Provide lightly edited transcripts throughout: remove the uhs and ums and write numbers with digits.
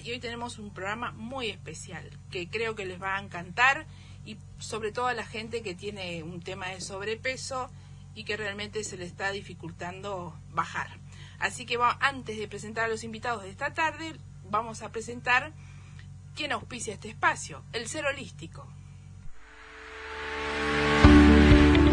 Y hoy tenemos un programa muy especial que creo que les va a encantar, y sobre todo a la gente que tiene un tema de sobrepeso y que realmente se le está dificultando bajar. Así que antes de presentar a los invitados de esta tarde, vamos a presentar quién auspicia este espacio, el Ser Holístico.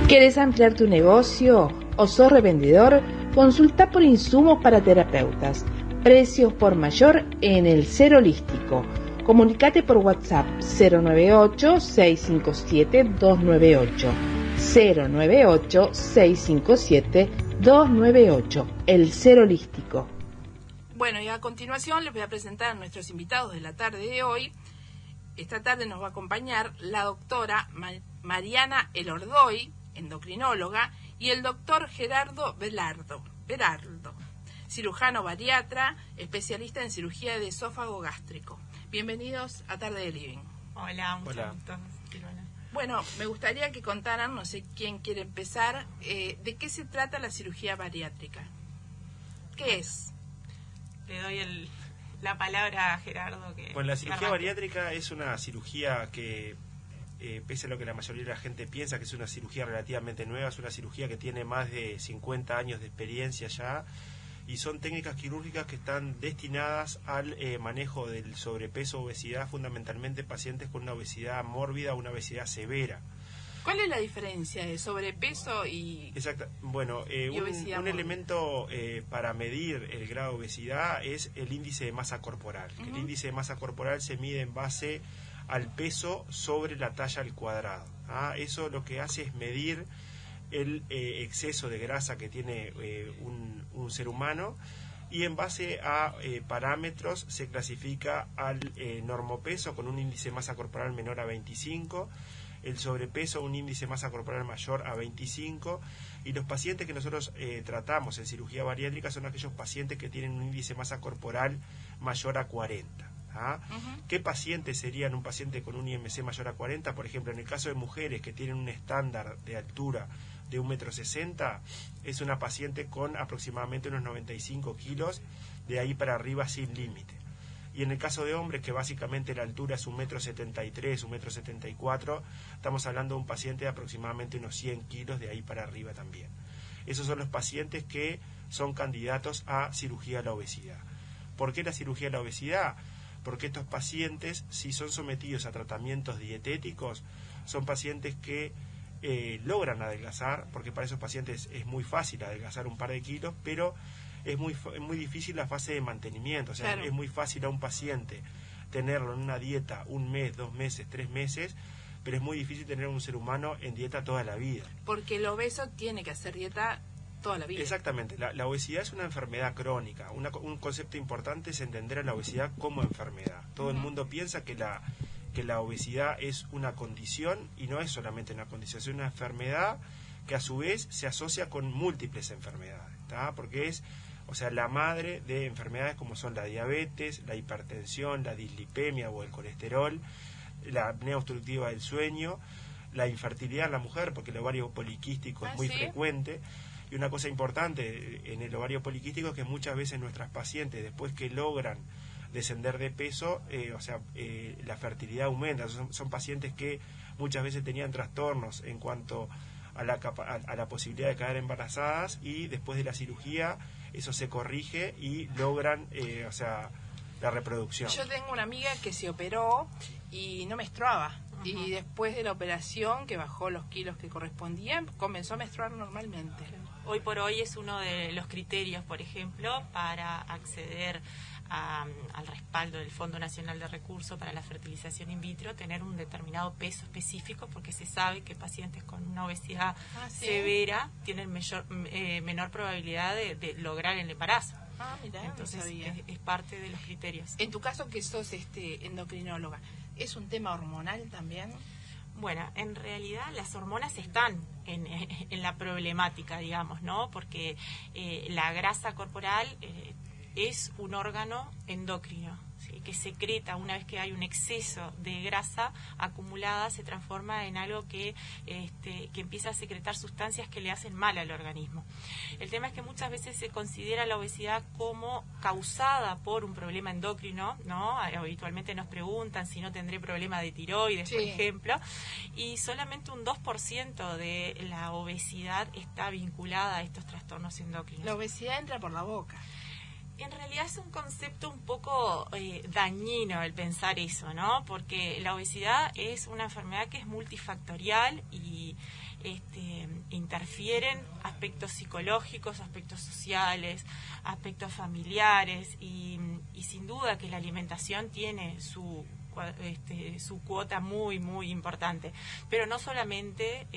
¿Quieres ampliar tu negocio o sos revendedor? Consulta por insumos para terapeutas. Precios por mayor en el Ser Holístico. Comunicate por WhatsApp 098-657-298. 098-657-298. El Ser Holístico. Bueno, y a continuación les voy a presentar a nuestros invitados de la tarde de hoy. Esta tarde nos va a acompañar la doctora Mariana Elordoy, endocrinóloga, y el doctor Gerardo Berardo, cirujano bariatra, especialista en cirugía de esófago gástrico. Bienvenidos a Tarde de Living. Hola, mucho gusto, Silvana. Bueno, me gustaría que contaran, no sé quién quiere empezar, de qué se trata la cirugía bariátrica. ¿Qué es? Le doy la palabra a Gerardo. Bueno, la cirugía bariátrica es una cirugía que, pese a lo que la mayoría de la gente piensa que es una cirugía relativamente nueva, es una cirugía que tiene más de 50 años de experiencia ya, y son técnicas quirúrgicas que están destinadas al manejo del sobrepeso, obesidad, fundamentalmente pacientes con una obesidad mórbida o una obesidad severa. ¿Cuál es la diferencia de sobrepeso y Exacto. Bueno, un elemento para medir el grado de obesidad es el índice de masa corporal. Uh-huh. El índice de masa corporal se mide en base al peso sobre la talla al cuadrado. Eso lo que hace es medir el exceso de grasa que tiene un ser humano, y en base a parámetros se clasifica al normopeso con un índice de masa corporal menor a 25, el sobrepeso un índice de masa corporal mayor a 25, y los pacientes que nosotros tratamos en cirugía bariátrica son aquellos pacientes que tienen un índice de masa corporal mayor a 40. Uh-huh. ¿Qué pacientes serían un paciente con un IMC mayor a 40? Por ejemplo, en el caso de mujeres que tienen un estándar de altura de 1,60 m, es una paciente con aproximadamente unos 95 kilos, de ahí para arriba sin límite. Y en el caso de hombres, que básicamente la altura es 1,73 m, 1,74 m, estamos hablando de un paciente de aproximadamente unos 100 kilos, de ahí para arriba también. Esos son los pacientes que son candidatos a cirugía de la obesidad. ¿Por qué la cirugía de la obesidad? Porque estos pacientes, si son sometidos a tratamientos dietéticos, son pacientes que logran adelgazar, porque para esos pacientes es muy fácil adelgazar un par de kilos, pero es muy difícil la fase de mantenimiento. O sea, claro, es muy fácil a un paciente tenerlo en una dieta 1 mes, 2 meses, 3 meses, pero es muy difícil tener a un ser humano en dieta toda la vida. Porque el obeso tiene que hacer dieta toda la vida. Exactamente. La obesidad es una enfermedad crónica. Un concepto importante es entender a la obesidad como enfermedad. Todo el mundo piensa que la obesidad es una condición, y no es solamente una condición, es una enfermedad que a su vez se asocia con múltiples enfermedades, ¿tá? Porque es, o sea, la madre de enfermedades como son la diabetes, la hipertensión, la dislipemia o el colesterol, la apnea obstructiva del sueño, la infertilidad en la mujer, porque el ovario poliquístico es muy frecuente. Y una cosa importante en el ovario poliquístico es que muchas veces nuestras pacientes, después que logran descender de peso, la fertilidad aumenta. Son pacientes que muchas veces tenían trastornos en cuanto a la posibilidad de quedar embarazadas, y después de la cirugía eso se corrige y logran la reproducción. Yo tengo una amiga que se operó y no menstruaba. Uh-huh. Y después de la operación, que bajó los kilos que correspondían, comenzó a menstruar normalmente. Hoy por hoy es uno de los criterios, por ejemplo, para acceder al respaldo del Fondo Nacional de Recursos para la Fertilización in vitro, tener un determinado peso específico, porque se sabe que pacientes con una obesidad severa tienen menor probabilidad de lograr el embarazo. Mirá, entonces no sabía. Es parte de los criterios. En tu caso, que sos endocrinóloga, ¿es un tema hormonal también? Bueno, en realidad las hormonas están en la problemática, digamos, ¿no? Porque la grasa corporal es un órgano endocrino, ¿sí? que secreta una vez que hay un exceso de grasa acumulada, se transforma en algo que empieza a secretar sustancias que le hacen mal al organismo. El tema es que muchas veces se considera la obesidad como causada por un problema endocrino, ¿no? Habitualmente nos preguntan si no tendré problema de tiroides, por ejemplo, y solamente un 2% de la obesidad está vinculada a estos trastornos endocrinos. La obesidad entra por la boca. En realidad es un concepto un poco dañino el pensar eso, ¿no? Porque la obesidad es una enfermedad que es multifactorial y interfieren aspectos psicológicos, aspectos sociales, aspectos familiares y sin duda que la alimentación tiene su cuota muy muy importante, pero no solamente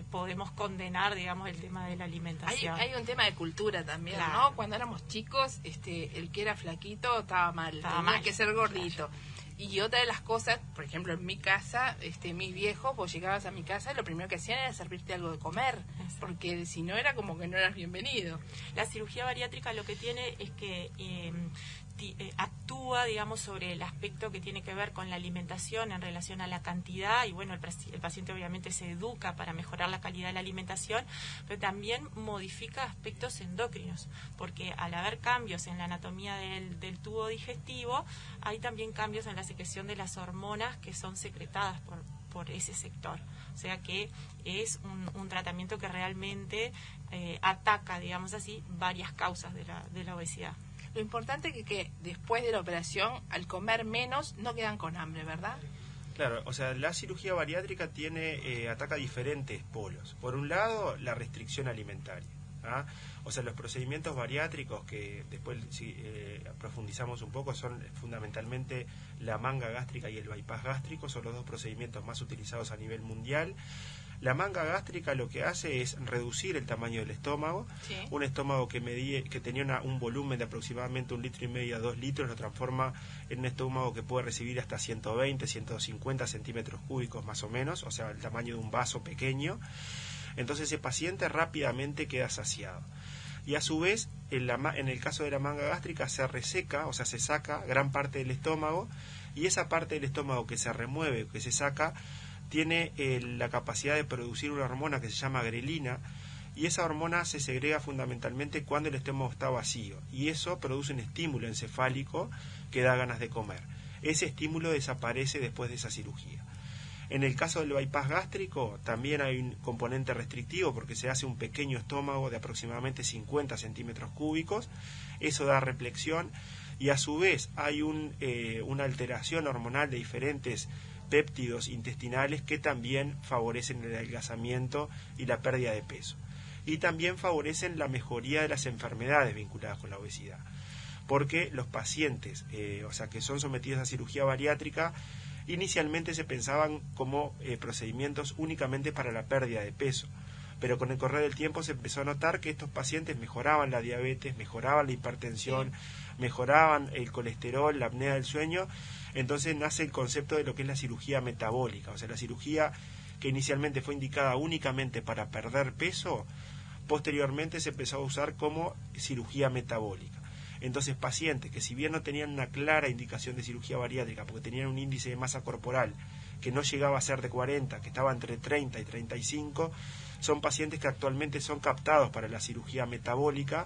podemos condenar, digamos, el tema de la alimentación. Hay un tema de cultura también, claro, ¿no? Cuando éramos chicos, el que era flaquito estaba mal, tenía que ser gordito. Claro. Y otra de las cosas, por ejemplo, en mi casa, mis viejos, vos llegabas a mi casa y lo primero que hacían era servirte algo de comer, porque si no era como que no eras bienvenido. La cirugía bariátrica lo que tiene es que actúa, digamos, sobre el aspecto que tiene que ver con la alimentación en relación a la cantidad, y bueno, el paciente obviamente se educa para mejorar la calidad de la alimentación, pero también modifica aspectos endocrinos, porque al haber cambios en la anatomía del tubo digestivo, hay también cambios en la secreción de las hormonas que son secretadas por ese sector. O sea que es un tratamiento que realmente ataca, digamos así, varias causas de la obesidad. Lo importante es que después de la operación, al comer menos, no quedan con hambre, ¿verdad? Claro, o sea, la cirugía bariátrica ataca diferentes polos. Por un lado, la restricción alimentaria. ¿Ah? O sea, los procedimientos bariátricos, que después profundizamos un poco, son fundamentalmente la manga gástrica y el bypass gástrico, son los dos procedimientos más utilizados a nivel mundial. La manga gástrica lo que hace es reducir el tamaño del estómago. Sí. Un estómago que tenía un volumen de aproximadamente 1,5 litros a 2 litros, lo transforma en un estómago que puede recibir hasta 120, 150 centímetros cúbicos más o menos, o sea, el tamaño de un vaso pequeño. Entonces ese paciente rápidamente queda saciado. Y a su vez, en el caso de la manga gástrica, se reseca, o sea, se saca gran parte del estómago, y esa parte del estómago que se remueve, que se saca, tiene la capacidad de producir una hormona que se llama grelina, y esa hormona se segrega fundamentalmente cuando el estómago está vacío, y eso produce un estímulo encefálico que da ganas de comer. Ese estímulo desaparece después de esa cirugía. En el caso del bypass gástrico también hay un componente restrictivo porque se hace un pequeño estómago de aproximadamente 50 centímetros cúbicos, eso da replexión, y a su vez hay una alteración hormonal de diferentes péptidos intestinales que también favorecen el adelgazamiento y la pérdida de peso. Y también favorecen la mejoría de las enfermedades vinculadas con la obesidad. Porque los pacientes, que son sometidos a cirugía bariátrica, inicialmente se pensaban como procedimientos únicamente para la pérdida de peso. Pero con el correr del tiempo se empezó a notar que estos pacientes mejoraban la diabetes, mejoraban la hipertensión, mejoraban el colesterol, la apnea del sueño. Entonces nace el concepto de lo que es la cirugía metabólica, o sea, la cirugía que inicialmente fue indicada únicamente para perder peso, posteriormente se empezó a usar como cirugía metabólica. Entonces pacientes que si bien no tenían una clara indicación de cirugía bariátrica, porque tenían un índice de masa corporal que no llegaba a ser de 40, que estaba entre 30 y 35, son pacientes que actualmente son captados para la cirugía metabólica.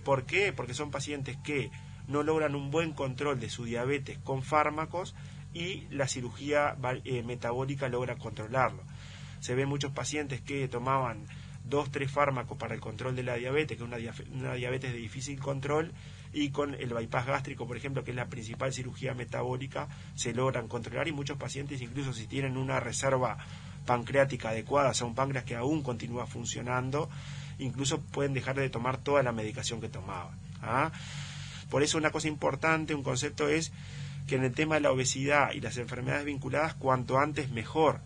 ¿Por qué? Porque son pacientes que no logran un buen control de su diabetes con fármacos y la cirugía metabólica logra controlarlo. Se ven muchos pacientes que tomaban 2-3 fármacos para el control de la diabetes, que es una diabetes de difícil control, y con el bypass gástrico, por ejemplo, que es la principal cirugía metabólica, se logran controlar, y muchos pacientes, incluso si tienen una reserva pancreática adecuada, o sea, un páncreas que aún continúa funcionando, incluso pueden dejar de tomar toda la medicación que tomaban. ¿Ah? Por eso una cosa importante, un concepto es que en el tema de la obesidad y las enfermedades vinculadas, cuanto antes mejor.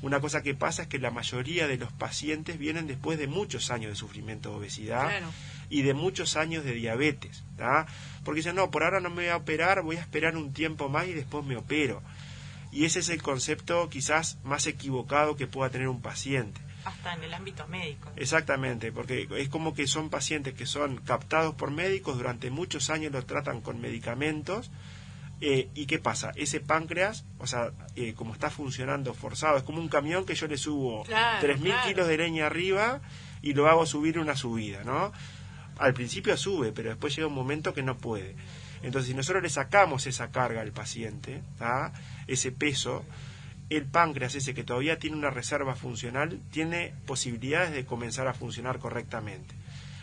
Una cosa que pasa es que la mayoría de los pacientes vienen después de muchos años de sufrimiento de obesidad, claro, y de muchos años de diabetes, ¿tá? Porque dicen, no, por ahora no me voy a operar, voy a esperar un tiempo más y después me opero. Y ese es el concepto quizás más equivocado que pueda tener un paciente. Hasta en el ámbito médico. Exactamente, porque es como que son pacientes que son captados por médicos, durante muchos años los tratan con medicamentos, ¿Y qué pasa? Ese páncreas, o sea, como está funcionando forzado, es como un camión que yo le subo 3.000 kilos de leña arriba y lo hago subir una subida, ¿no? Al principio sube, pero después llega un momento que no puede. Entonces, si nosotros le sacamos esa carga al paciente, ¿tá? Ese peso, el páncreas ese que todavía tiene una reserva funcional, tiene posibilidades de comenzar a funcionar correctamente.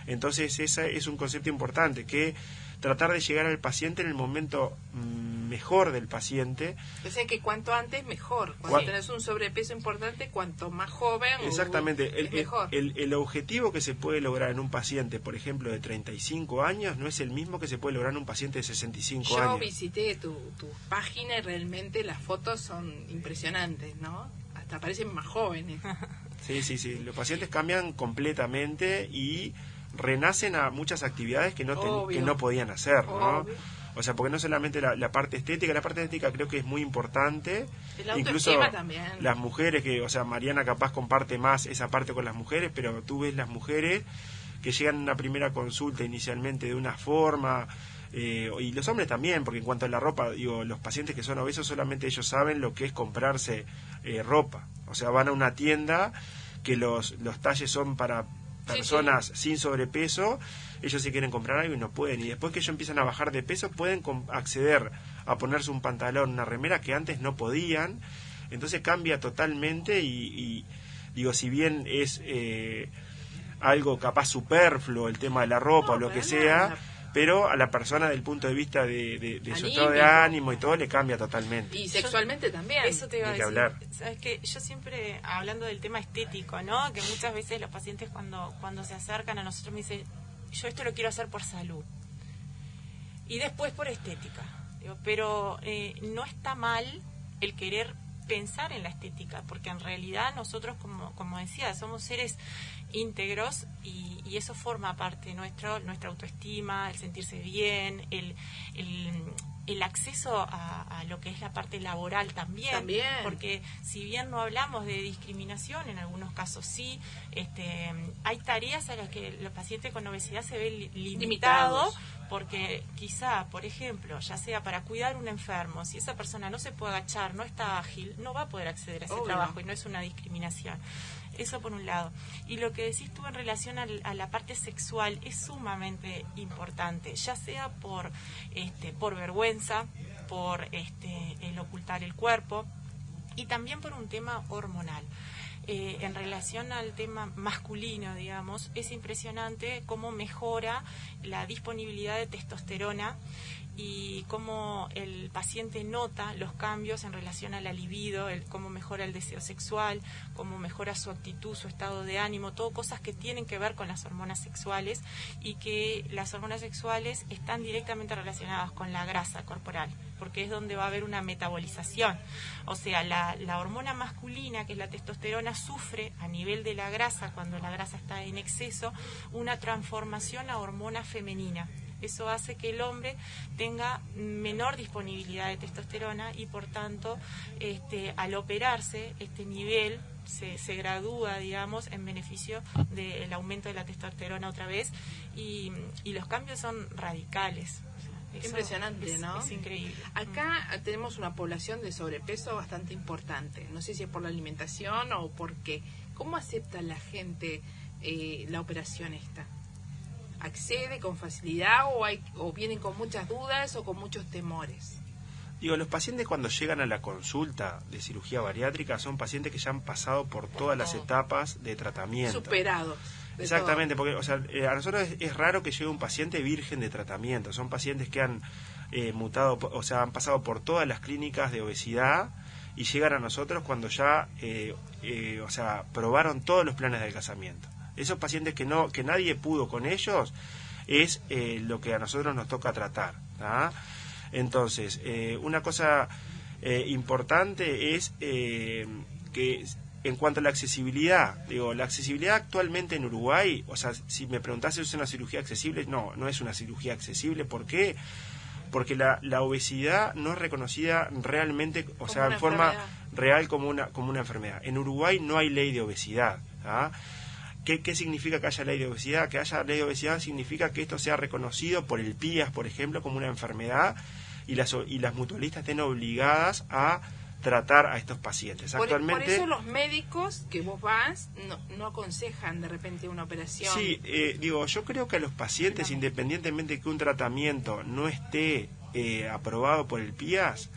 Entonces, ese es un concepto importante, que tratar de llegar al paciente en el momento mejor del paciente. O sea que cuanto antes mejor. Cuando tenés un sobrepeso importante, cuanto más joven exactamente. Es mejor. El objetivo que se puede lograr en un paciente, por ejemplo, de 35 años, no es el mismo que se puede lograr en un paciente de 65 años. Yo visité tu página y realmente las fotos son impresionantes, ¿no? Hasta parecen más jóvenes. Sí. Los pacientes cambian completamente y renacen a muchas actividades que no podían hacer, ¿no? Obvio. O sea, porque no solamente la parte estética creo que es muy importante. Incluso también. Las mujeres, que, o sea, Mariana capaz comparte más esa parte con las mujeres, pero tú ves las mujeres que llegan a una primera consulta inicialmente de una forma, y los hombres también, porque en cuanto a la ropa, digo, los pacientes que son obesos solamente ellos saben lo que es comprarse ropa. O sea, van a una tienda que los talles son para personas sin sobrepeso, ellos se quieren comprar algo y no pueden, y después que ellos empiezan a bajar de peso pueden acceder a ponerse un pantalón, una remera que antes no podían. Entonces cambia totalmente y digo, si bien es algo capaz superfluo el tema de la ropa o lo que sea, pero a la persona del punto de vista de su estado de ánimo y todo le cambia totalmente. Y sexualmente también. Eso te iba a decir. Hablar. Sabes que yo siempre, hablando del tema estético, ¿no? Que muchas veces los pacientes cuando se acercan a nosotros me dicen, yo esto lo quiero hacer por salud y después por estética. Digo, pero no está mal el querer pensar en la estética, porque en realidad nosotros, como decía, somos seres íntegros y eso forma parte de nuestra autoestima, el sentirse bien, el acceso a lo que es la parte laboral también, porque si bien no hablamos de discriminación, en algunos casos sí, hay tareas a las que los pacientes con obesidad se ven limitados, porque quizá, por ejemplo, ya sea para cuidar a un enfermo, si esa persona no se puede agachar, no está ágil, no va a poder acceder a ese trabajo, y no es una discriminación. Eso por un lado. Y lo que decís tú en relación a la parte sexual es sumamente importante, ya sea por vergüenza, por el ocultar el cuerpo, y también por un tema hormonal. En relación al tema masculino, digamos, es impresionante cómo mejora la disponibilidad de testosterona y cómo el paciente nota los cambios en relación a la libido, cómo mejora el deseo sexual, cómo mejora su actitud, su estado de ánimo, todo cosas que tienen que ver con las hormonas sexuales, y que las hormonas sexuales están directamente relacionadas con la grasa corporal, porque es donde va a haber una metabolización. O sea, la hormona masculina, que es la testosterona, sufre a nivel de la grasa, cuando la grasa está en exceso, una transformación a hormona femenina. Eso hace que el hombre tenga menor disponibilidad de testosterona y, por tanto, al operarse, este nivel se gradúa, digamos, en beneficio del aumento de la testosterona otra vez, y los cambios son radicales. Eso impresionante, ¿no? Es increíble. Acá tenemos una población de sobrepeso bastante importante. No sé si es por la alimentación o por qué. ¿Cómo acepta la gente la operación esta? ¿Accede con facilidad o vienen con muchas dudas o con muchos temores? Digo, los pacientes cuando llegan a la consulta de cirugía bariátrica son pacientes que ya han pasado por todas las etapas de tratamiento. Superados. Exactamente, porque, o sea, a nosotros es raro que llegue un paciente virgen de tratamiento. Son pacientes que han mutado, o sea, han pasado por todas las clínicas de obesidad y llegan a nosotros cuando ya, o sea, probaron todos los planes de adelgazamiento. Esos pacientes que nadie pudo con ellos es lo que a nosotros nos toca tratar, ¿tá? Entonces, una cosa importante es que en cuanto a la accesibilidad, digo, la accesibilidad actualmente en Uruguay, o sea, si me preguntás si es una cirugía accesible, no es una cirugía accesible. ¿Por qué? Porque la obesidad no es reconocida realmente, o sea, en forma real como una enfermedad. En Uruguay no hay ley de obesidad, ¿tá? ¿Qué significa que haya ley de obesidad? Que haya ley de obesidad significa que esto sea reconocido por el PIAS, por ejemplo, como una enfermedad y las mutualistas estén obligadas a tratar a estos pacientes. Actualmente, por eso los médicos que vos vas no aconsejan de repente una operación. Sí, yo creo que a los pacientes, independientemente que un tratamiento no esté aprobado por el PIAS,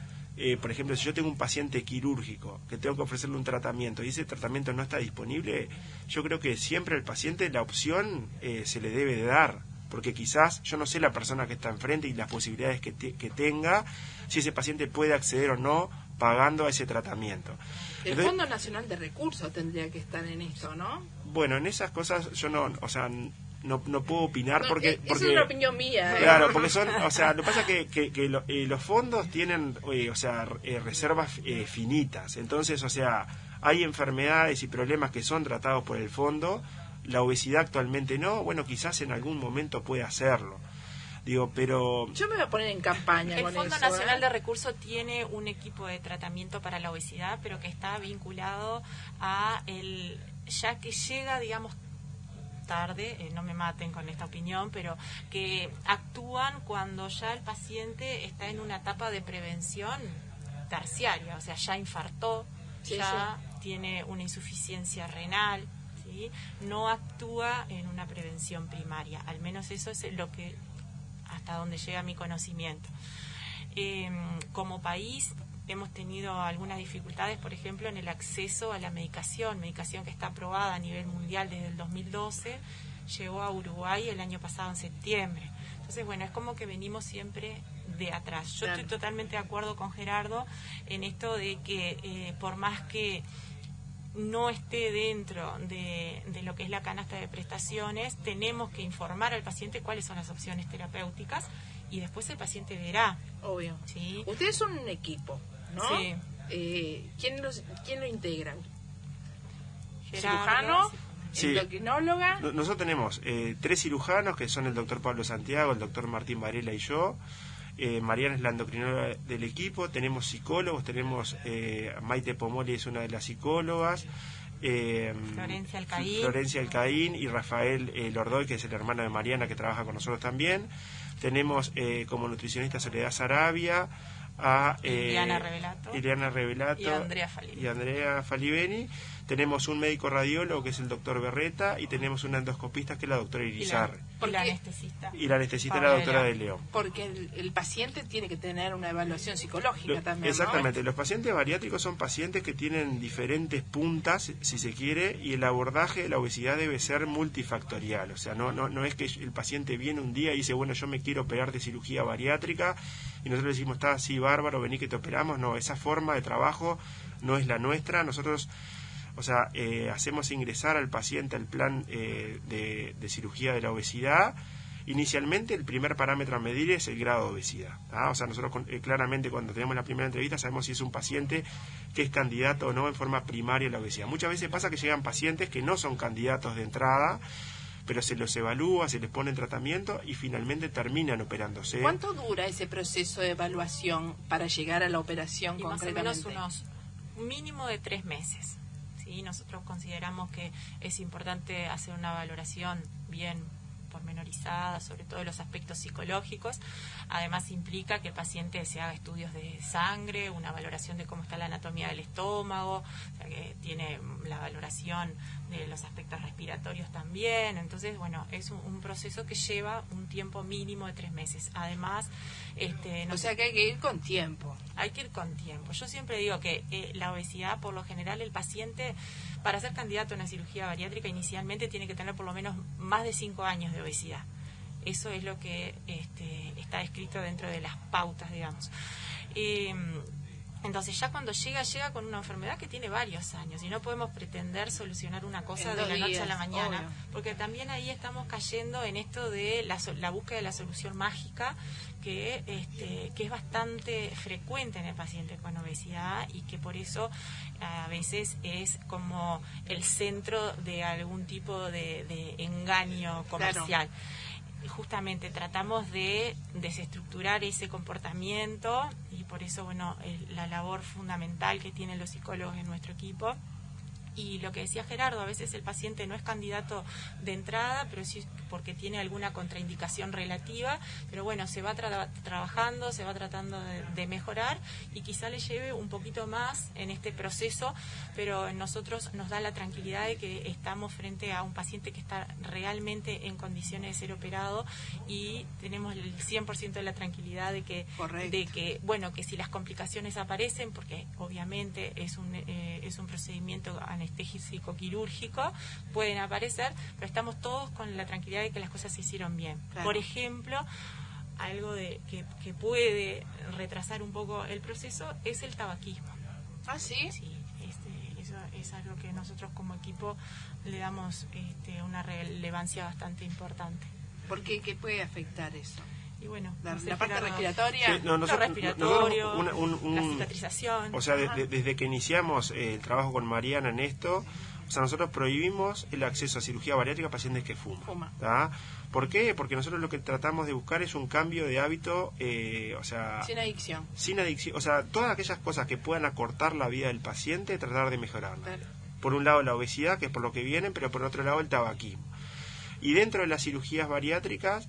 por ejemplo, si yo tengo un paciente quirúrgico que tengo que ofrecerle un tratamiento y ese tratamiento no está disponible, yo creo que siempre al paciente la opción se le debe de dar, porque quizás yo no sé la persona que está enfrente y las posibilidades que tenga, si ese paciente puede acceder o no pagando a ese tratamiento. El Fondo Nacional de Recursos tendría que estar en esto, ¿no? Bueno, en esas cosas yo no puedo opinar porque es una opinión mía. Claro, porque son, lo que pasa es que los fondos tienen, reservas finitas. Entonces, hay enfermedades y problemas que son tratados por el fondo. La obesidad actualmente no. Bueno, quizás en algún momento puede hacerlo. Pero yo me voy a poner en campaña con eso. El Fondo Nacional de Recursos tiene un equipo de tratamiento para la obesidad, pero que está vinculado a ya que llega, digamos, tarde, no me maten con esta opinión, pero que actúan cuando ya el paciente está en una etapa de prevención terciaria, o sea, ya infartó, tiene una insuficiencia renal, ¿sí? No actúa en una prevención primaria, al menos eso es lo que hasta donde llega mi conocimiento. Como país hemos tenido algunas dificultades, por ejemplo, en el acceso a la medicación que está aprobada a nivel mundial desde el 2012, llegó a Uruguay el año pasado en septiembre. Entonces, bueno, es como que venimos siempre de atrás. Yo estoy totalmente de acuerdo con Gerardo en esto de que por más que no esté dentro de lo que es la canasta de prestaciones, tenemos que informar al paciente cuáles son las opciones terapéuticas y después el paciente verá. Obvio. ¿Sí? Ustedes son un equipo, ¿no? Sí. ¿Quién lo integra? Gerardo, ¿Cirujano? Sí. ¿Endocrinóloga? Nosotros tenemos 3 cirujanos, que son el doctor Pablo Santiago, el doctor Martín Varela y yo. Mariana es la endocrinóloga del equipo. Tenemos psicólogos, tenemos Maite Pomoli es una de las psicólogas, Florencia Alcaín y Rafael Lordoy, que es el hermano de Mariana, que trabaja con nosotros también. Tenemos como nutricionista Soledad Sarabia, a Ileana Revelato y Andrea Faliveni. Tenemos un médico radiólogo que es el doctor Berreta y tenemos una endoscopista que es la doctora Irizarry. Y la anestesista. Y la anestesista es la doctora de León. Porque el paciente tiene que tener una evaluación psicológica también, exactamente, ¿no? Los pacientes bariátricos son pacientes que tienen diferentes puntas, si se quiere, y el abordaje de la obesidad debe ser multifactorial. O sea, no es que el paciente viene un día y dice, bueno, yo me quiero operar de cirugía bariátrica, y nosotros le decimos, está así, bárbaro, vení que te operamos. No, esa forma de trabajo no es la nuestra. Nosotros hacemos ingresar al paciente al plan de cirugía de la obesidad. Inicialmente el primer parámetro a medir es el grado de obesidad. Nosotros claramente cuando tenemos la primera entrevista sabemos si es un paciente que es candidato o no en forma primaria a la obesidad. Muchas veces pasa que llegan pacientes que no son candidatos de entrada, pero se los evalúa, se les pone en tratamiento y finalmente terminan operándose. ¿Cuánto dura ese proceso de evaluación para llegar a la operación concretamente? Más o menos un mínimo de 3 meses. ¿Sí? Nosotros consideramos que es importante hacer una valoración bien pormenorizada, sobre todo los aspectos psicológicos. Además implica que el paciente se haga estudios de sangre, una valoración de cómo está la anatomía del estómago, o sea que tiene la valoración de los aspectos respiratorios también. Entonces, bueno, es un proceso que lleva un tiempo mínimo de 3 meses. Además, o sea que hay que ir con tiempo. Hay que ir con tiempo. Yo siempre digo que la obesidad, por lo general, el paciente, para ser candidato a una cirugía bariátrica, inicialmente tiene que tener por lo menos más de 5 años de obesidad. Eso es lo que está escrito dentro de las pautas, digamos. Entonces ya cuando llega con una enfermedad que tiene varios años y no podemos pretender solucionar una cosa de la noche a la mañana, obvio. Porque también ahí estamos cayendo en esto de la búsqueda de la solución mágica que es bastante frecuente en el paciente con obesidad y que por eso a veces es como el centro de algún tipo de engaño comercial. Claro. Justamente tratamos de desestructurar ese comportamiento y por eso, bueno, la labor fundamental que tienen los psicólogos en nuestro equipo. Y lo que decía Gerardo, a veces el paciente no es candidato de entrada, pero sí porque tiene alguna contraindicación relativa, pero bueno, se va trabajando, se va tratando de mejorar y quizá le lleve un poquito más en este proceso, pero nosotros nos da la tranquilidad de que estamos frente a un paciente que está realmente en condiciones de ser operado y tenemos el 100% de la tranquilidad de que bueno, que si las complicaciones aparecen, porque obviamente es un procedimiento anestésico quirúrgico, pueden aparecer, pero estamos todos con la tranquilidad de que las cosas se hicieron bien. Claro. Por ejemplo, algo que puede retrasar un poco el proceso es el tabaquismo. ¿Ah, sí? Sí, eso es algo que nosotros como equipo le damos una relevancia bastante importante. ¿Por qué? ¿Qué puede afectar eso? Y bueno, la parte respiratoria, sí, lo respiratorio, la cicatrización. O sea, desde que iniciamos el trabajo con Mariana en esto, o sea, nosotros prohibimos el acceso a cirugía bariátrica a pacientes que fuman. ¿Por qué? Porque nosotros lo que tratamos de buscar es un cambio de hábito, o sea... Sin adicción. Sin adicción. O sea, todas aquellas cosas que puedan acortar la vida del paciente, tratar de mejorarla. Claro. Por un lado la obesidad, que es por lo que vienen, pero por otro lado el tabaquismo. Y dentro de las cirugías bariátricas,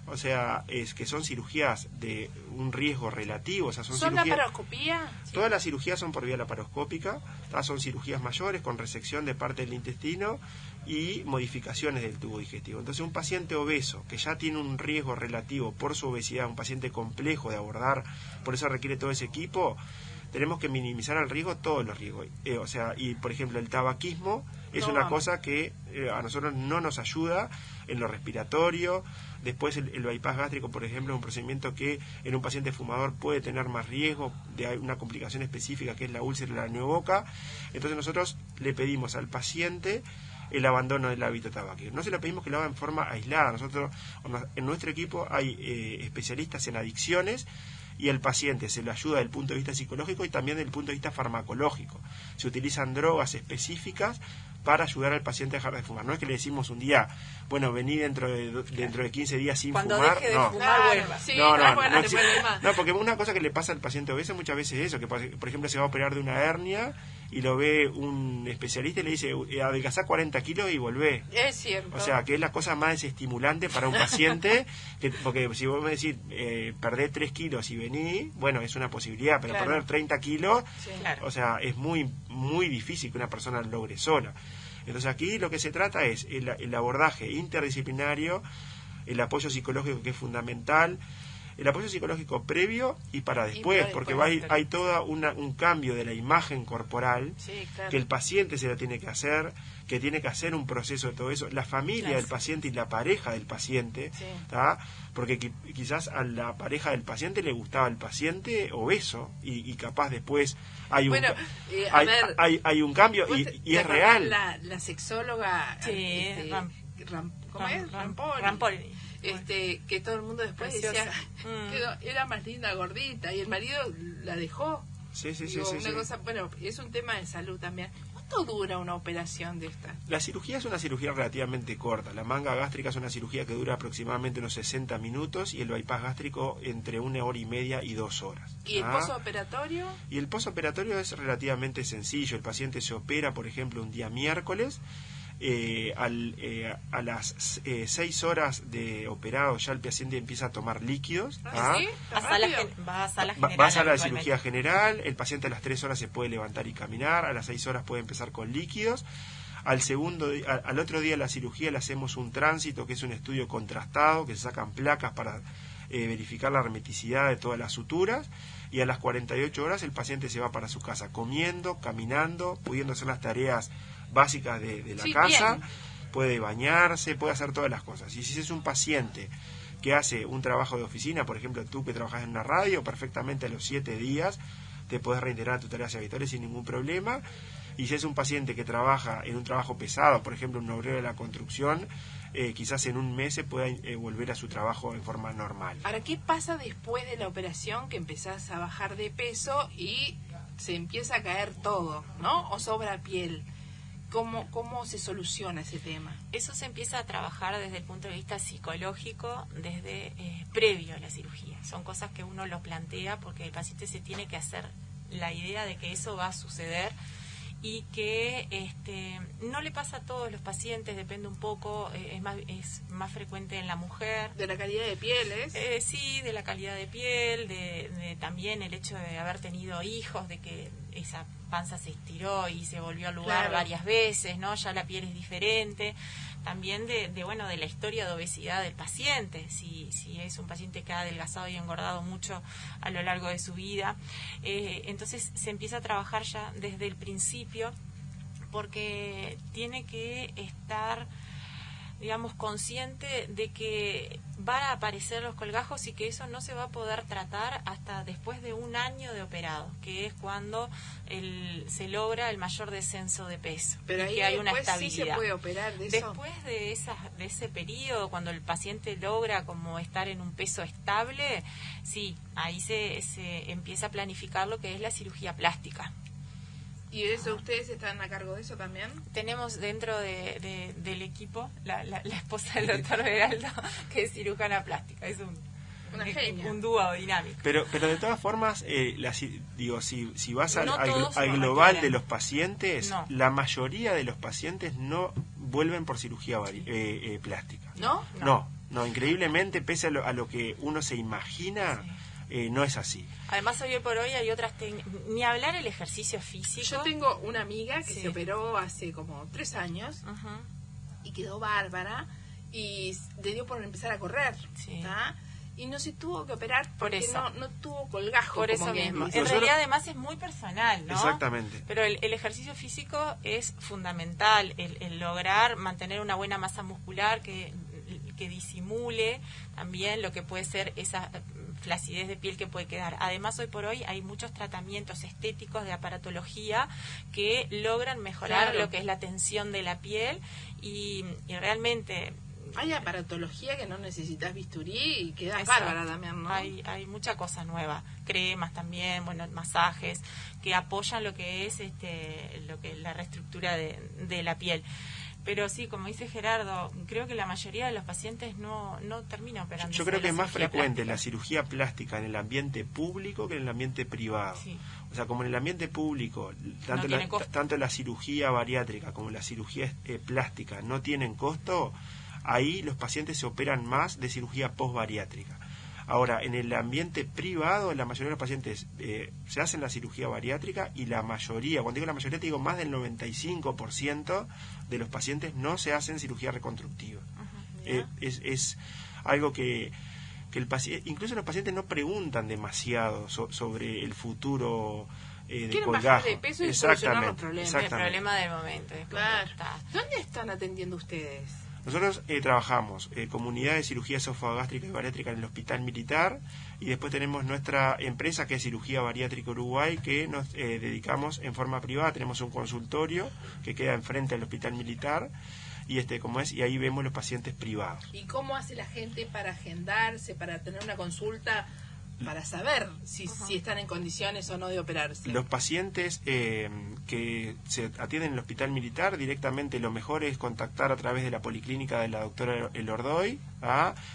o sea, es que son cirugías de un riesgo relativo. O sea, ¿Son laparoscopía? Todas las cirugías son por vía laparoscópica. Son cirugías mayores con resección de parte del intestino y modificaciones del tubo digestivo. Entonces, un paciente obeso que ya tiene un riesgo relativo por su obesidad, un paciente complejo de abordar, por eso requiere todo ese equipo, tenemos que minimizar al riesgo todos los riesgos. O sea, y por ejemplo, el tabaquismo es una cosa que a nosotros no nos ayuda en lo respiratorio. Después el bypass gástrico, por ejemplo, es un procedimiento que en un paciente fumador puede tener más riesgo de una complicación específica que es la úlcera de la boca. Entonces nosotros le pedimos al paciente el abandono del hábito tabáquico. No se lo pedimos que lo haga en forma aislada. Nosotros, en nuestro equipo hay especialistas en adicciones y el paciente se lo ayuda desde el punto de vista psicológico y también desde el punto de vista farmacológico. Se utilizan drogas específicas para ayudar al paciente a dejar de fumar. No es que le decimos un día, bueno, vení dentro de 15 días sin Cuando fumar. Deje de fumar, vuelva. Sí, no, porque una cosa que le pasa al paciente obeso muchas veces es eso, que por ejemplo se va a operar de una hernia y lo ve un especialista y le dice, adelgazá 40 kilos y volvé. Es cierto. O sea, que es la cosa más desestimulante para un paciente, porque si vos me decís, perdé 3 kilos y vení, bueno, es una posibilidad, pero perder 30 kilos, o sea, es muy, muy difícil que una persona lo logre sola. Entonces aquí lo que se trata es el abordaje interdisciplinario, el apoyo psicológico que es fundamental, el apoyo psicológico previo y para después, porque hay todo un cambio de la imagen corporal, que el paciente se la tiene que hacer, que tiene que hacer un proceso de todo eso, la familia del paciente y la pareja del paciente, porque quizás a la pareja del paciente le gustaba el paciente obeso y capaz después hay un hay un cambio y es real. La sexóloga ¿cómo es? Rampoli. Que todo el mundo después decía que era más linda gordita y el marido la dejó. Sí. Cosa, bueno, es un tema de salud también. ¿Cuánto dura una operación de esta? La cirugía es una cirugía relativamente corta. La manga gástrica es una cirugía que dura aproximadamente unos 60 minutos y el bypass gástrico entre 1 hora y media y 2 horas. ¿Y el posoperatorio? Y el posoperatorio es relativamente sencillo. El paciente se opera, por ejemplo, un día miércoles. A las 6 horas de operado ya el paciente empieza a tomar líquidos. ¿Sí? Va a sala general. Va a sala de cirugía general. El paciente a las 3 horas se puede levantar y caminar. A las 6 horas puede empezar con líquidos. Al otro día de la cirugía le hacemos un tránsito, que es un estudio contrastado, que se sacan placas para verificar la hermeticidad de todas las suturas. Y a las 48 horas el paciente se va para su casa comiendo, caminando, pudiendo hacer las tareas básicas de la casa, puede bañarse, puede hacer todas las cosas. Y si es un paciente que hace un trabajo de oficina, por ejemplo tú que trabajas en una radio, perfectamente a los 7 días te podés reintegrar a tus tareas habituales sin ningún problema. Y si es un paciente que trabaja en un trabajo pesado, por ejemplo un obrero de la construcción, quizás en un mes se pueda volver a su trabajo en forma normal. Ahora, ¿qué pasa después de la operación que empezás a bajar de peso y se empieza a caer todo, ¿no? O sobra piel. ¿Cómo se soluciona ese tema? Eso se empieza a trabajar desde el punto de vista psicológico, desde previo a la cirugía. Son cosas que uno lo plantea porque el paciente se tiene que hacer la idea de que eso va a suceder y que no le pasa a todos los pacientes, depende un poco, es más frecuente en la mujer. ¿De la calidad de pieles? Sí, de la calidad de piel, de también el hecho de haber tenido hijos, de que esa panza se estiró y se volvió al lugar varias veces, ¿no? Ya la piel es diferente. También de la historia de obesidad del paciente, si es un paciente que ha adelgazado y engordado mucho a lo largo de su vida. Entonces se empieza a trabajar ya desde el principio, porque tiene que estar, digamos, consciente de que van a aparecer los colgajos y que eso no se va a poder tratar hasta después de 1 año de operado, que es cuando se logra el mayor descenso de peso. Pero y ahí que hay una estabilidad. Sí se puede operar de eso. Después de ese periodo, cuando el paciente logra como estar en un peso estable, sí, ahí se empieza a planificar lo que es la cirugía plástica. ¿Y eso ustedes están a cargo de eso también? Tenemos dentro del equipo la esposa del doctor Beraldo, que es cirujana plástica. Es un dúo dinámico. Pero de todas formas, si vas No al global de los pacientes, la mayoría de los pacientes no vuelven por cirugía plástica. ¿No? No, increíblemente, pese a lo que uno se imagina... Sí. No es así. Además, hoy por hoy hay otras técnicas. Ni hablar el ejercicio físico. Yo tengo una amiga que se operó hace como 3 años y quedó bárbara y le dio por empezar a correr. Sí. Y no se tuvo que operar porque no tuvo colgajo. Por eso mismo. En realidad, además, es muy personal, ¿no? Exactamente. Pero el ejercicio físico es fundamental. El lograr mantener una buena masa muscular que disimule también lo que puede ser esa flacidez de piel que puede quedar. Además, hoy por hoy hay muchos tratamientos estéticos de aparatología que logran mejorar lo que es la tensión de la piel y realmente... Hay aparatología que no necesitas bisturí y queda bárbara también, ¿no? Hay mucha cosa nueva, cremas también, masajes que apoyan lo que es la reestructura de la piel. Pero sí, como dice Gerardo, creo que la mayoría de los pacientes no termina operando. Yo creo que es más frecuente la cirugía plástica en el ambiente público que en el ambiente privado. Sí. O sea, como en el ambiente público, tanto la cirugía bariátrica como la cirugía plástica no tienen costo, ahí los pacientes se operan más de cirugía postbariátrica. Ahora, en el ambiente privado, la mayoría de los pacientes se hacen la cirugía bariátrica y la mayoría, cuando digo la mayoría, te digo más del 95% de los pacientes no se hacen cirugía reconstructiva. Es algo que el paciente, incluso los pacientes no preguntan demasiado sobre el futuro de colgajo. Bajar de peso y solucionar los problemas. El problema del momento. Claro. ¿Dónde están atendiendo ustedes? Nosotros trabajamos comunidad de cirugía esofagástrica y bariátrica en el Hospital Militar y después tenemos nuestra empresa que es Cirugía Bariátrica Uruguay, que nos dedicamos en forma privada. Tenemos un consultorio que queda enfrente al Hospital Militar y y ahí vemos los pacientes privados. ¿Y cómo hace la gente para agendarse, para tener una consulta, para saber si están en condiciones o no de operarse? Los pacientes que se atienden en el Hospital Militar, directamente lo mejor es contactar a través de la policlínica de la doctora Elordoy.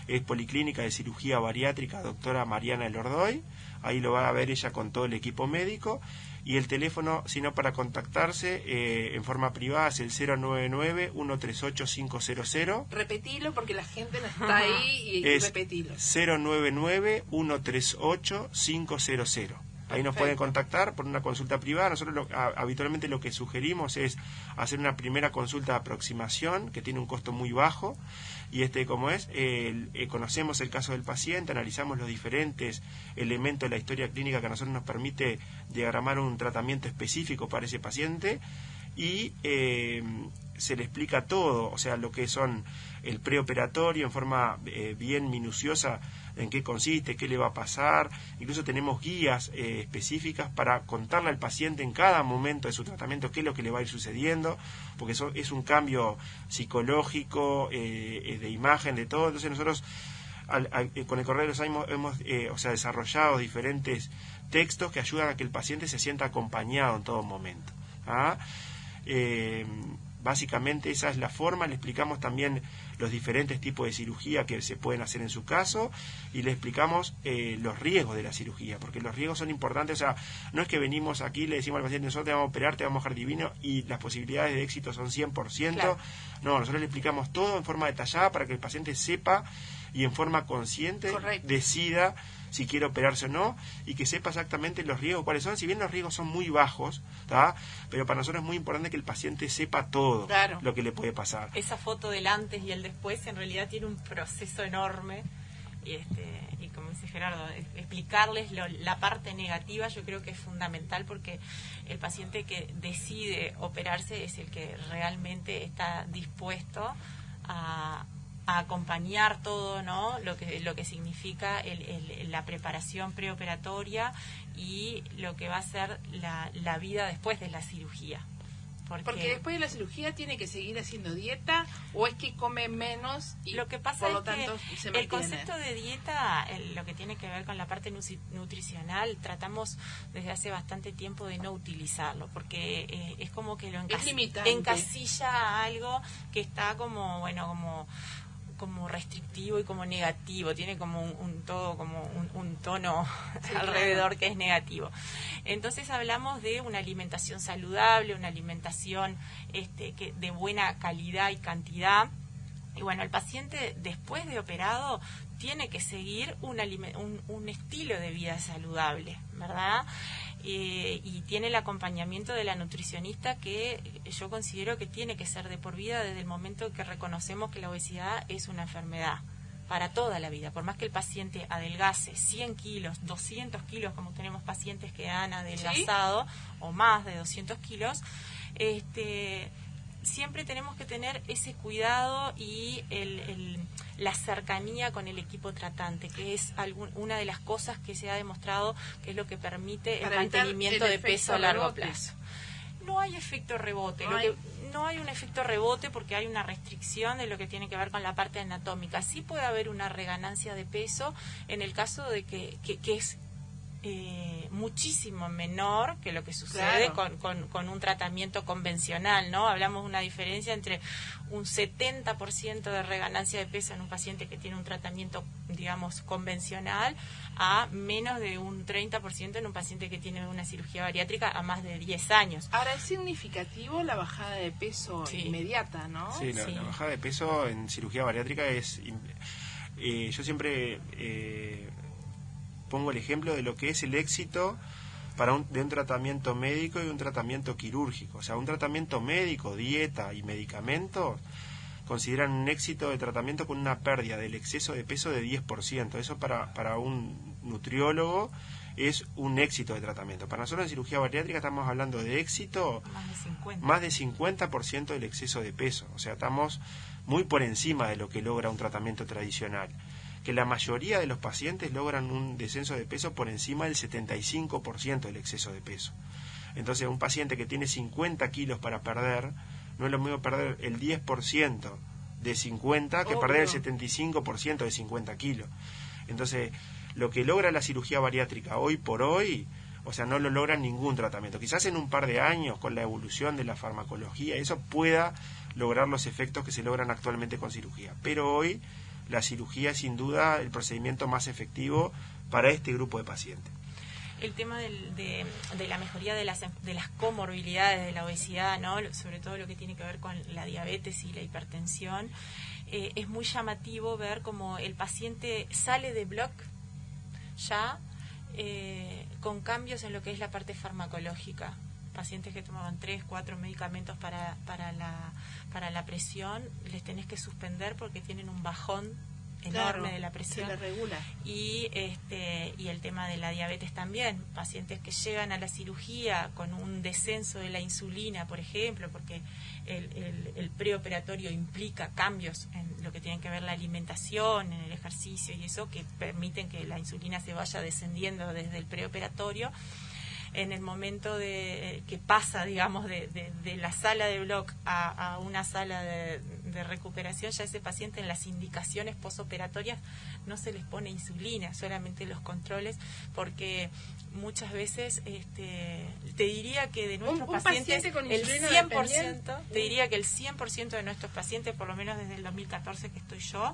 Es Policlínica de Cirugía Bariátrica doctora Mariana Elordoy. Ahí lo va a ver ella con todo el equipo médico. Y el teléfono, si no, para contactarse en forma privada es el 099-138-500. Repetilo porque la gente no está ahí y repetilo. 099-138-500. Ahí nos pueden contactar por una consulta privada. Nosotros habitualmente lo que sugerimos es hacer una primera consulta de aproximación que tiene un costo muy bajo y conocemos el caso del paciente, analizamos los diferentes elementos de la historia clínica que a nosotros nos permite diagramar un tratamiento específico para ese paciente y se le explica todo, o sea, lo que son el preoperatorio en forma bien minuciosa, en qué consiste, qué le va a pasar. Incluso tenemos guías específicas para contarle al paciente en cada momento de su tratamiento qué es lo que le va a ir sucediendo, porque eso es un cambio psicológico, de imagen, de todo. Entonces nosotros con el correr de los años hemos desarrollado diferentes textos que ayudan a que el paciente se sienta acompañado en todo momento. Básicamente esa es la forma. Le explicamos también los diferentes tipos de cirugía que se pueden hacer en su caso y le explicamos los riesgos de la cirugía, porque los riesgos son importantes. O sea, no es que venimos aquí y le decimos al paciente, nosotros te vamos a operar, te vamos a dejar divino y las posibilidades de éxito son 100%. Claro. No, nosotros le explicamos todo en forma detallada para que el paciente sepa y en forma consciente decida si quiere operarse o no, y que sepa exactamente los riesgos cuáles son. Si bien los riesgos son muy bajos, ¿tá? Pero para nosotros es muy importante que el paciente sepa todo lo que le puede pasar. Esa foto del antes y el después en realidad tiene un proceso enorme, y como dice Gerardo, explicarles la parte negativa yo creo que es fundamental, porque el paciente que decide operarse es el que realmente está dispuesto a acompañar todo, ¿no? Lo que significa la preparación preoperatoria y lo que va a ser la vida después de la cirugía. Porque después de la cirugía tiene que seguir haciendo dieta, o es que come menos y lo que pasa por lo es tanto que se mantiene. El concepto de dieta, lo que tiene que ver con la parte nutricional, tratamos desde hace bastante tiempo de no utilizarlo, porque es como que lo encasilla a algo que está como restrictivo y como negativo, tiene como un tono alrededor que es negativo. Entonces hablamos de una alimentación saludable, una alimentación de buena calidad y cantidad. Y bueno, el paciente después de operado tiene que seguir un estilo de vida saludable, ¿verdad? Y tiene el acompañamiento de la nutricionista, que yo considero que tiene que ser de por vida desde el momento que reconocemos que la obesidad es una enfermedad para toda la vida. Por más que el paciente adelgace 100 kilos, 200 kilos, como tenemos pacientes que han adelgazado, o más de 200 kilos, siempre tenemos que tener ese cuidado y la cercanía con el equipo tratante, que es una de las cosas que se ha demostrado que es lo que permite el mantenimiento de peso a largo plazo. No hay efecto rebote, no hay un efecto rebote porque hay una restricción de lo que tiene que ver con la parte anatómica. Sí puede haber una reganancia de peso en el caso de que es muchísimo menor que lo que sucede con un tratamiento convencional, ¿no? Hablamos de una diferencia entre un 70% de reganancia de peso en un paciente que tiene un tratamiento, digamos, convencional, a menos de un 30% en un paciente que tiene una cirugía bariátrica a más de 10 años. Ahora, es significativo la bajada de peso inmediata, ¿no? Sí, la bajada de peso en cirugía bariátrica es... yo siempre... pongo el ejemplo de lo que es el éxito de un tratamiento médico y un tratamiento quirúrgico. O sea, un tratamiento médico, dieta y medicamentos consideran un éxito de tratamiento con una pérdida del exceso de peso de 10%. Eso para un nutriólogo es un éxito de tratamiento. Para nosotros en cirugía bariátrica estamos hablando de éxito más de 50% del exceso de peso. O sea, estamos muy por encima de lo que logra un tratamiento tradicional, que la mayoría de los pacientes logran un descenso de peso por encima del 75% del exceso de peso. Entonces, un paciente que tiene 50 kilos para perder, no es lo mismo perder el 10% de 50 que perder el 75% de 50 kilos. Entonces, lo que logra la cirugía bariátrica hoy por hoy, o sea, no lo logra ningún tratamiento. Quizás en un par de años, con la evolución de la farmacología, eso pueda lograr los efectos que se logran actualmente con cirugía. Pero hoy la cirugía es sin duda el procedimiento más efectivo para este grupo de pacientes. El tema de la mejoría de las comorbilidades de la obesidad, ¿no? Sobre todo lo que tiene que ver con la diabetes y la hipertensión, es muy llamativo ver cómo el paciente sale de bloc ya con cambios en lo que es la parte farmacológica. Pacientes que tomaban 3, 4 medicamentos para la presión, les tenés que suspender porque tienen un bajón enorme de la presión. Se le regula. Y el tema de la diabetes también. Pacientes que llegan a la cirugía con un descenso de la insulina, por ejemplo, porque el preoperatorio implica cambios en lo que tiene que ver la alimentación, en el ejercicio y eso, que permiten que la insulina se vaya descendiendo desde el preoperatorio. en el momento que pasa, digamos, de la sala de bloc a una sala de recuperación, ya ese paciente en las indicaciones posoperatorias no se les pone insulina, solamente los controles, porque muchas veces te diría que de nuestros pacientes con el insulina 100%, te diría que el 100% de nuestros pacientes, por lo menos desde el 2014 que estoy yo,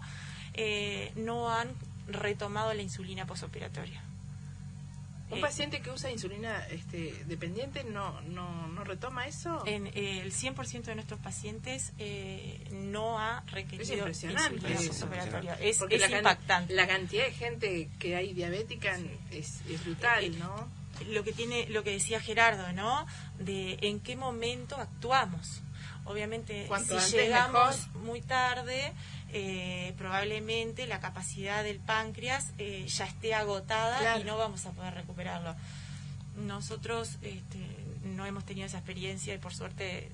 no han retomado la insulina posoperatoria. ¿Un paciente que usa insulina dependiente no retoma eso? El 100% de nuestros pacientes no ha requerido insulina posoperatoria. Es impactante. La cantidad de gente que hay diabética es brutal, ¿no? Lo que decía Gerardo, ¿no? De en qué momento actuamos. Obviamente, si llegamos muy tarde, probablemente la capacidad del páncreas ya esté agotada, claro, y no vamos a poder recuperarlo. Nosotros no hemos tenido esa experiencia y por suerte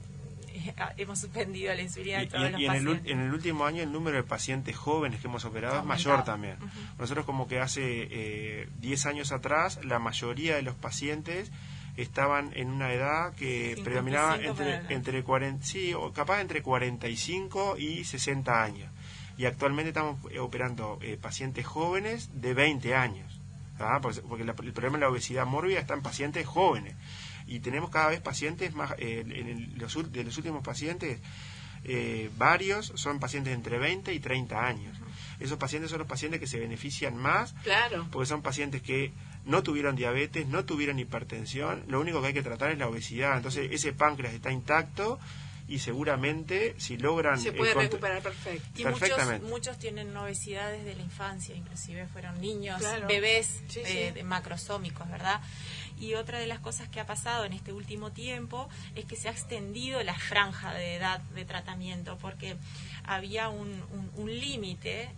hemos suspendido la insulina de todos los pacientes. En el último año el número de pacientes jóvenes que hemos operado es mayor también. Nosotros como que hace 10 años atrás la mayoría de los pacientes estaban en una edad que predominaba entre 40, sí, o capaz entre 45 y 60 años. Y actualmente estamos operando pacientes jóvenes de 20 años, ¿verdad? Porque el problema de la obesidad mórbida está en pacientes jóvenes. Y tenemos cada vez pacientes más, de los últimos pacientes, varios son pacientes entre 20 y 30 años. Esos pacientes son los pacientes que se benefician más, claro, porque son pacientes que no tuvieron diabetes, no tuvieron hipertensión, lo único que hay que tratar es la obesidad. Entonces ese páncreas está intacto y seguramente si logran... Se puede recuperar perfectamente. Y muchos tienen obesidad desde la infancia, inclusive fueron niños, claro, bebés macrosómicos, ¿verdad? Y otra de las cosas que ha pasado en este último tiempo es que se ha extendido la franja de edad de tratamiento, porque había un límite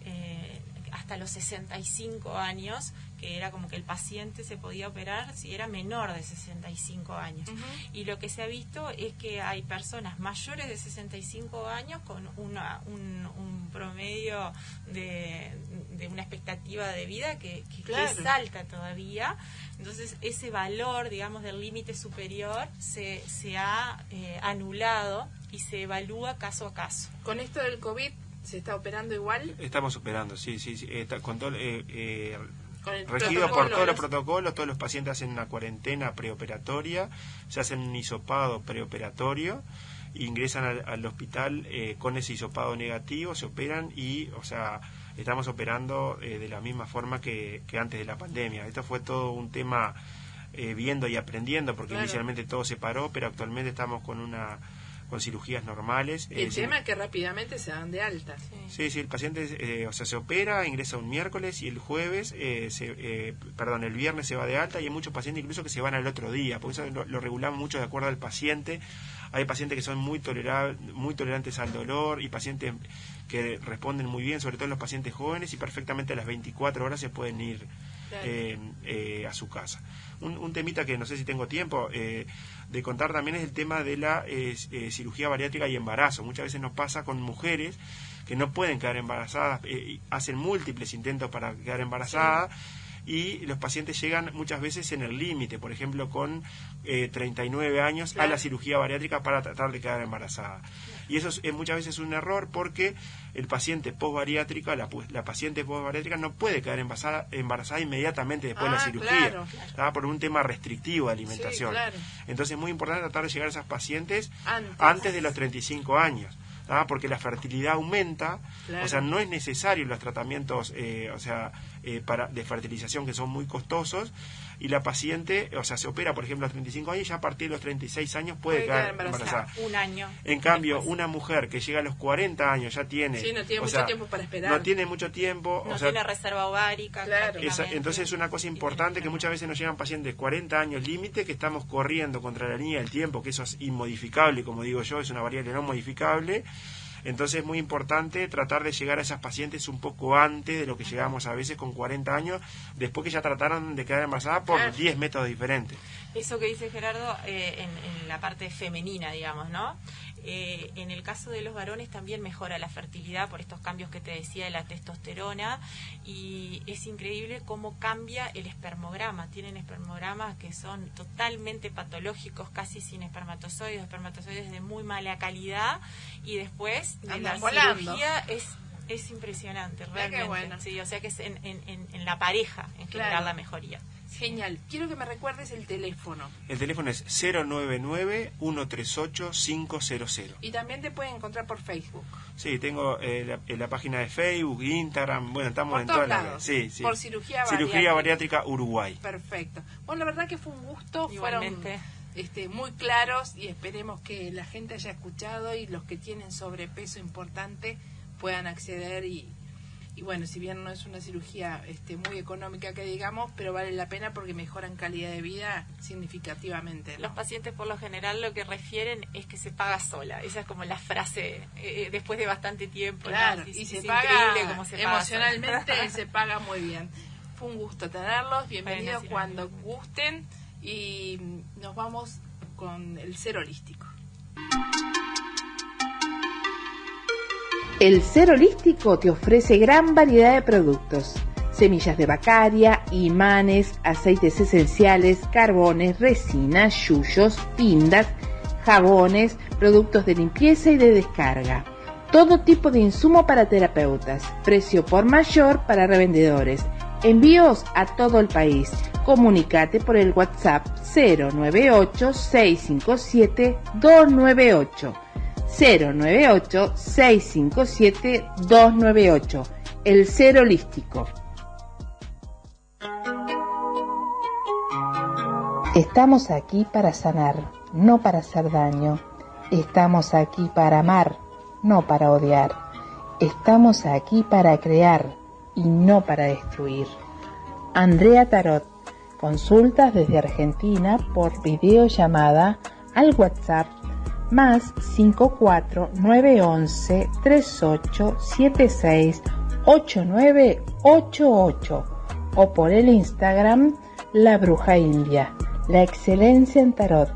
hasta los 65 años, que era como que el paciente se podía operar si era menor de 65 años. Y lo que se ha visto es que hay personas mayores de 65 años con un promedio de una expectativa de vida que es alta todavía. Entonces ese valor, digamos, del límite superior se ha anulado y se evalúa caso a caso. Con esto del COVID, ¿se está operando igual? Estamos operando, sí. Con todo, regido por todos los protocolos, todos los pacientes hacen una cuarentena preoperatoria, se hacen un hisopado preoperatorio, ingresan al hospital con ese hisopado negativo, se operan y, o sea, estamos operando de la misma forma que antes de la pandemia. Esto fue todo un tema viendo y aprendiendo, porque inicialmente todo se paró, pero actualmente estamos con cirugías normales. El tema es que rápidamente se dan de alta. Sí, el paciente se opera, ingresa un miércoles y el jueves, el viernes se va de alta, y hay muchos pacientes incluso que se van al otro día, porque eso lo regulamos mucho de acuerdo al paciente. Hay pacientes que son muy tolerantes al dolor y pacientes que responden muy bien, sobre todo los pacientes jóvenes, y perfectamente a las 24 horas se pueden ir a su casa. Un temita que no sé si tengo tiempo de contar también es el tema de la cirugía bariátrica y embarazo. Muchas veces nos pasa con mujeres que no pueden quedar embarazadas, hacen múltiples intentos para quedar embarazadas, y los pacientes llegan muchas veces en el límite, por ejemplo con 39 años a la cirugía bariátrica para tratar de quedar embarazada. Y eso es muchas veces un error, porque el paciente posbariátrica, la paciente posbariátrica no puede quedar embarazada inmediatamente después de la cirugía, por un tema restrictivo de alimentación. Entonces es muy importante tratar de llegar a esas pacientes antes de los 35 años. Porque la fertilidad aumenta, o sea, no es necesario los tratamientos de fertilización, que son muy costosos, y la paciente, o sea, se opera, por ejemplo, a los 35 años, y ya a partir de los 36 años puede quedar embarazada. Un año. En cambio, una mujer que llega a los 40 años ya tiene... Sí, no tiene mucho tiempo para esperar. No tiene mucho tiempo. No tiene reserva ovárica. Entonces es una cosa importante, que muchas veces nos llegan pacientes de 40 años límite, que estamos corriendo contra la línea del tiempo, que eso es inmodificable, como digo yo, es una variable no modificable. Entonces es muy importante tratar de llegar a esas pacientes un poco antes de lo que llegamos a veces con 40 años, después que ya trataron de quedar embarazadas por 10 métodos diferentes. Eso que dice Gerardo en la parte femenina, digamos, ¿no? En el caso de los varones también mejora la fertilidad por estos cambios que te decía de la testosterona, y es increíble cómo cambia el espermograma. Tienen espermogramas que son totalmente patológicos, casi sin espermatozoides de muy mala calidad, y después de la cirugía es impresionante, realmente. Bueno. Sí, o sea que es en la pareja en general la mejoría. Genial. Quiero que me recuerdes el teléfono. El teléfono es 099-138-500. Y también te pueden encontrar por Facebook. Sí, tengo la página de Facebook, Instagram, bueno, estamos por en todos todas lados. Sí. Por cirugía bariátrica Uruguay. Perfecto. Bueno, la verdad que fue un gusto. Igualmente. Fueron muy claros, y esperemos que la gente haya escuchado y los que tienen sobrepeso importante puedan acceder y bueno, si bien no es una cirugía muy económica que digamos, pero vale la pena porque mejoran calidad de vida significativamente, ¿no? Los pacientes por lo general lo que refieren es que se paga sola. Esa es como la frase después de bastante tiempo. Claro, ¿no? y se paga cómo se emocionalmente, paga se paga muy bien. Fue un gusto tenerlos, bienvenidos cuando gusten, y nos vamos con el Ser Holístico. El Ser Holístico te ofrece gran variedad de productos: semillas de bacaria, imanes, aceites esenciales, carbones, resinas, yuyos, pindas, jabones, productos de limpieza y de descarga. Todo tipo de insumo para terapeutas, precio por mayor para revendedores. Envíos a todo el país. Comunícate por el WhatsApp 098-657-298. 098-657-298. El Ser Holístico. Estamos aquí para sanar, no para hacer daño. Estamos aquí para amar, no para odiar. Estamos aquí para crear y no para destruir. Andrea Tarot. Consultas desde Argentina por videollamada al WhatsApp más 54 911 38 76 8988 o por el Instagram La Bruja India, la excelencia en tarot.